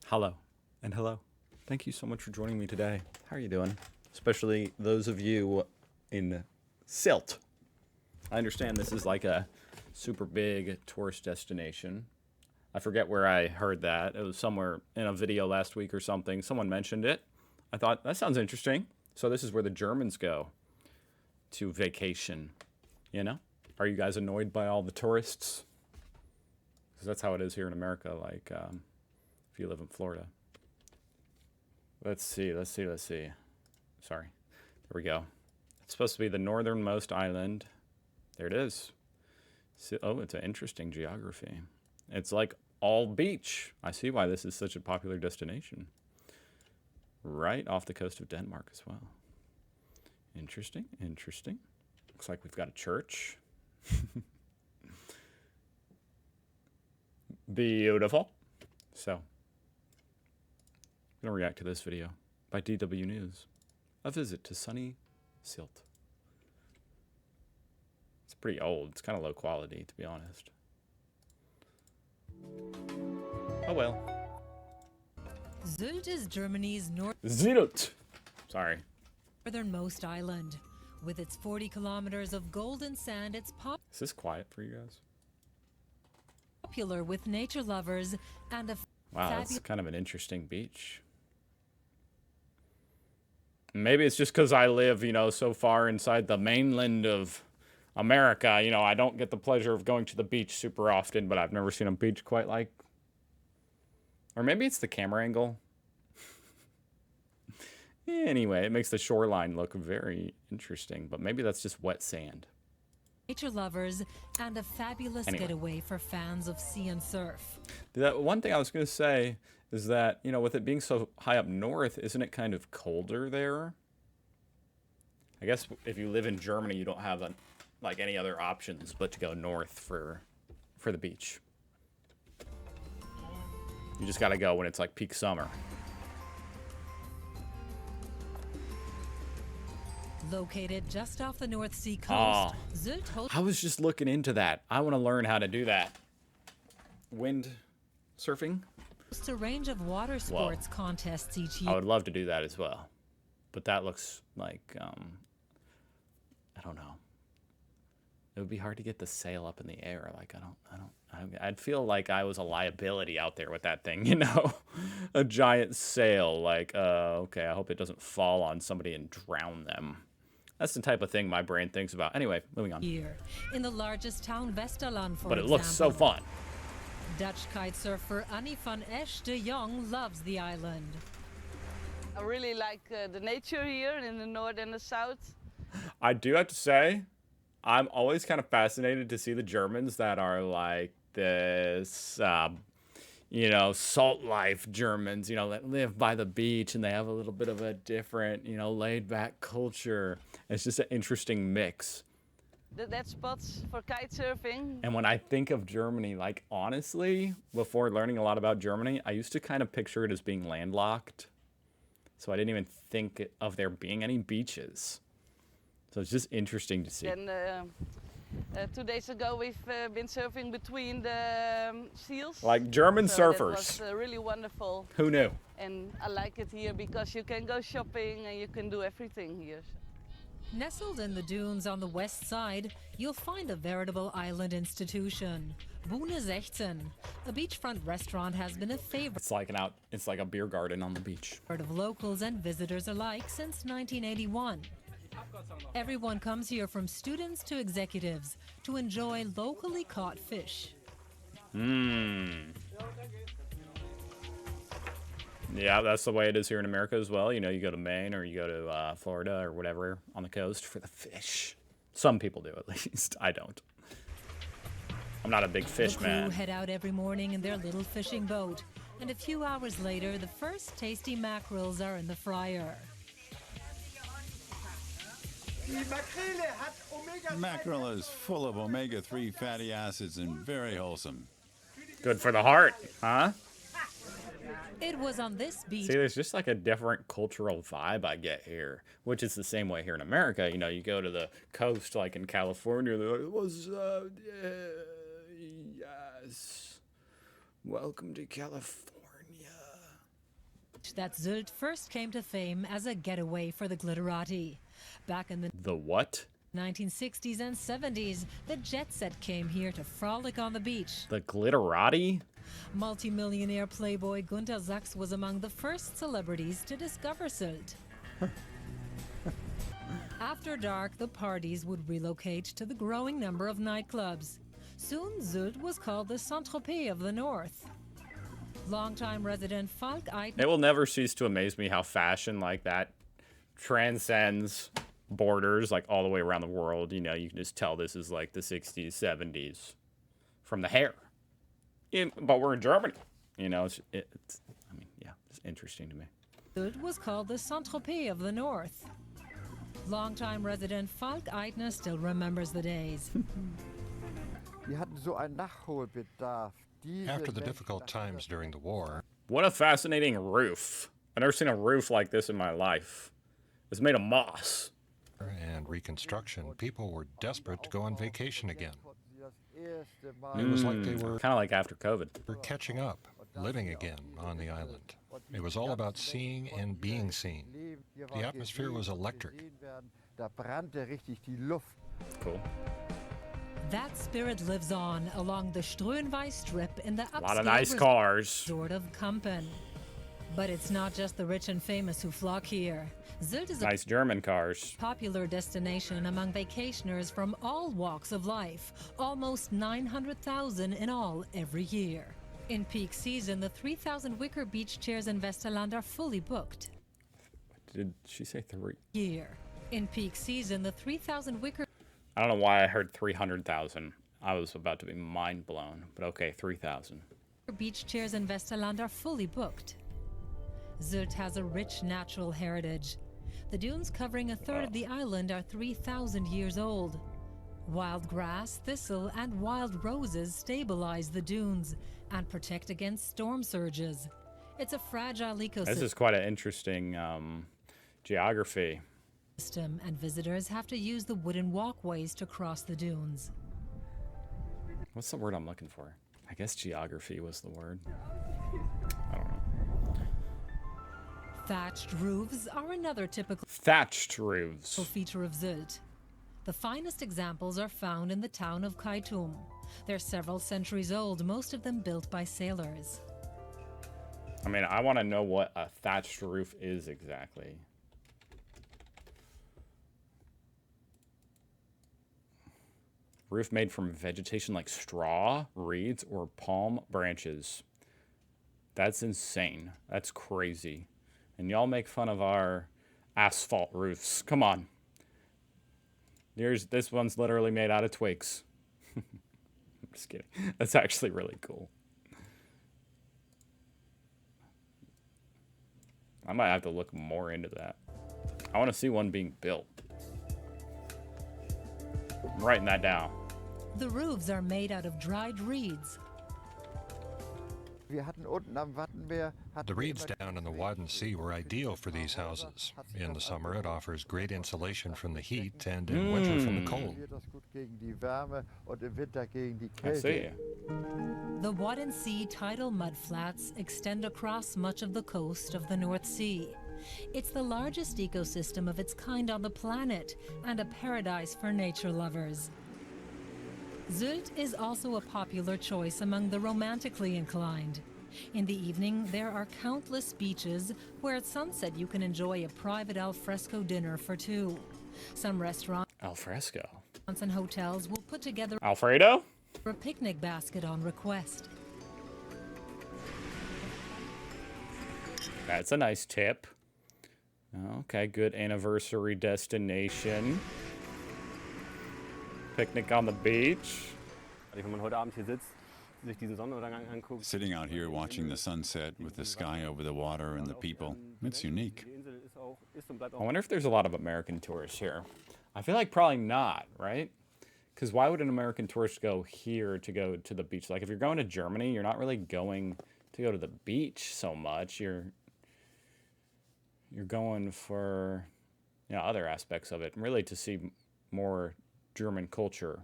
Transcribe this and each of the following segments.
Hello and hello. Thank you so much for joining me today. How are you doing? Especially those of you in Sylt. I understand this is like a super big tourist destination. I forget where I heard that. It was somewhere in a video last week or something. Someone mentioned it. I thought, that sounds interesting. So this is where the Germans go to vacation, you know? Are you guys annoyed by all the tourists? Because that's how it is here in America, like if you live in Florida. Let's see. Sorry. There we go. It's supposed to be the northernmost island. There it is. Oh, it's an interesting geography. It's like all beach. I see why this is such a popular destination. Right off the coast of Denmark as well. Interesting. Looks like we've got a church. Beautiful. So, I'm going to react to this video by DW News. A visit to sunny Sylt. It's pretty old. It's kind of low quality, to be honest. Oh well. Sylt is Germany's Sylt! Sorry. northernmost island. With its 40 kilometers of golden sand, it's Is this quiet for you guys? popular with nature lovers and a Wow, that's kind of an interesting beach. Maybe it's just because I live, so far inside the mainland of America. I don't get the pleasure of going to the beach super often, but I've never seen a beach quite like... Or maybe it's the camera angle. Anyway, it makes the shoreline look very interesting, but maybe that's just wet sand. nature lovers and a fabulous getaway for fans of sea and surf. That one thing I was going to say is that, with it being so high up north, isn't it kind of colder there? I guess if you live in Germany, you don't have like any other options but to go north for the beach. You just got to go when it's like peak summer. Located just off the North Sea coast, Sylt hosts I was just looking into that. I want to learn how to do that. Wind surfing? a range of water sports contests each I year. would love to do that as well. But that looks like, I don't know. It would be hard to get the sail up in the air. Like, I'd feel like I was a liability out there with that thing, A giant sail. Like, okay, I hope it doesn't fall on somebody and drown them. That's the type of thing my brain thinks about. Anyway, moving on. In the largest town, Westerland, for But it looks so fun. Dutch kite surfer Annie van Esch de Jong loves the island. I really like the nature here in the north and the south. I do have to say, I'm always kind of fascinated to see the Germans that are like this, salt life Germans, that live by the beach and they have a little bit of a different, laid back culture. It's just an interesting mix. That spots for kite surfing. And when I think of Germany, like honestly, before learning a lot about Germany, I used to kind of picture it as being landlocked. So I didn't even think of there being any beaches. So it's just interesting to see. And 2 days ago, we've been surfing between the seals. Like German surfers. That was really wonderful. Who knew? And I like it here because you can go shopping and you can do everything here. Nestled in the dunes on the west side, you'll find a veritable island institution. Bühne 16, a beachfront restaurant, has been a favorite It's like a beer garden on the beach. of locals and visitors alike since 1981. Everyone comes here, from students to executives, to enjoy locally caught fish. Yeah, that's the way it is here in America as well. You go to Maine or you go to Florida or whatever on the coast for the fish. Some people do, at least. I don't. I'm not a big fish The crew man. head out every morning in their little fishing boat, and a few hours later, the first tasty mackerels are in the fryer. Mackerel is full of omega-3 fatty acids and very wholesome. Good for the heart, huh? It was on this beach See, there's just like a different cultural vibe I get here, which is the same way here in America. You go to the coast, like in California, they're like, what's up? Yes. Welcome to California. that Sylt first came to fame as a getaway for the glitterati. Back in the what? 1960s and 70s, the jet set came here to frolic on the beach. The glitterati? Multimillionaire playboy Gunter Sachs was among the first celebrities to discover Sylt. After dark, the parties would relocate to the growing number of nightclubs. Soon, Sylt was called the Saint-Tropez of the North. Longtime resident Falk Eitner. It will never cease to amaze me how fashion like that transcends borders, like all the way around the world. You know, you can just tell this is like the 60s, 70s from the hair. But we're in Germany. You know, it's I mean, yeah, it's interesting to me. Sylt was called the Saint-Tropez of the North. Longtime resident Falk Eitner still remembers the days. After the difficult times during the war, What a fascinating roof. I've never seen a roof like this in my life. It's made of moss. and reconstruction, people were desperate to go on vacation again. It was like they were Kind of like after COVID. catching up, living again on the island. It was all about seeing and being seen. The atmosphere was electric. Cool. That spirit lives on along the Ströenwei Strip in the upscale A lot of nice cars. resort of Kampen. But it's not just the rich and famous who flock here. Sylt is a Nice German cars. popular destination among vacationers from all walks of life, almost 900,000 in all every year. In peak season, the 3,000 wicker beach chairs in Westerland are fully booked. Did she say 3? Year. In peak season, the 3,000 wicker I don't know why I heard 300,000. I was about to be mind blown. But okay, 3,000. beach chairs in Westerland are fully booked. Sylt has a rich natural heritage. The dunes covering a third of the island are 3,000 years old. Wild grass, thistle, and wild roses stabilize the dunes and protect against storm surges. It's a fragile This ecosystem, is quite an interesting geography. and visitors have to use the wooden walkways to cross the dunes. What's the word I'm looking for? I guess geography was the word. I don't know. Thatched roofs are another typical Thatched roofs. feature of Sylt. The finest examples are found in the town of Kaitum. They're several centuries old, most of them built by sailors. I mean, I want to know what a thatched roof is exactly. Roof made from vegetation like straw, reeds, or palm branches. That's insane. That's crazy. And y'all make fun of our asphalt roofs. Come on. This one's literally made out of twigs. I'm just kidding. That's actually really cool. I might have to look more into that. I want to see one being built. I'm writing that down. The roofs are made out of dried reeds. The reeds down in the Wadden Sea were ideal for these houses. In the summer, it offers great insulation from the heat, and in winter from the cold. I see. The Wadden Sea tidal mudflats extend across much of the coast of the North Sea. It's the largest ecosystem of its kind on the planet and a paradise for nature lovers. Sylt is also a popular choice among the romantically inclined. In the evening, there are countless beaches where at sunset you can enjoy a private al fresco dinner for two. Some restaurants Al fresco. and hotels will put together Alfredo? a picnic basket on request. That's a nice tip. Okay, good anniversary destination. Picnic on the beach. Wenn man heute Abend hier sitzt, sich diesen Sonnenuntergang anguckt. Sitting out here watching the sunset with the sky over the water and the people, it's unique. Die Insel ist und bleibt I auch wonder if there's a lot of American tourists here. I feel like probably not, right? Because why would an American tourist go here to go to the beach? Like if you're going to Germany, you're not really going to go to the beach so much. You're going for other aspects of it, and really to see more German culture,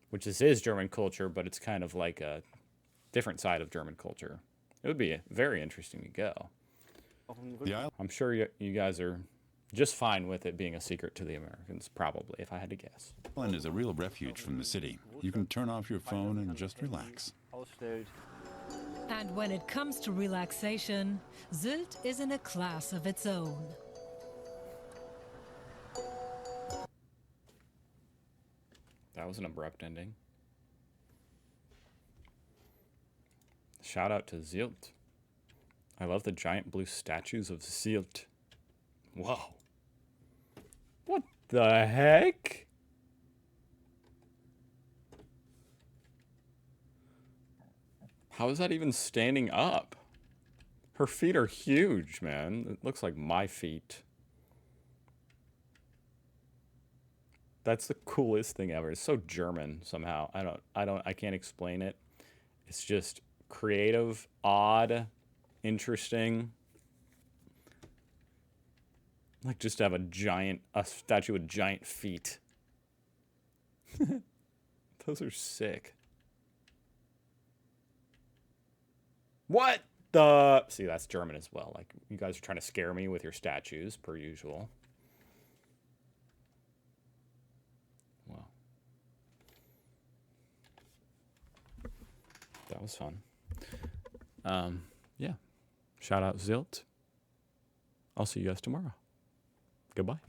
which this is German culture, but it's kind of like a different side of German culture. It would be very interesting to go. Auch im The island I'm sure you guys are just fine with it being a secret to the Americans, probably, if I had to guess. is a real refuge from the city. You can turn off your phone and just relax. ausstellt. And when it comes to relaxation, Sylt is in a class of its own. That was an abrupt ending. Shout out to Sylt. I love the giant blue statues of Sylt. Whoa. What the heck? How is that even standing up? Her feet are huge, man. It looks like my feet. That's the coolest thing ever. It's so German somehow. I can't explain it. It's just creative, odd, interesting. Like just to have a statue with giant feet. Those are sick. What the? See, that's German as well. Like, you guys are trying to scare me with your statues, per usual. Wow. That was fun. Yeah. Shout out Sylt. I'll see you guys tomorrow. Goodbye.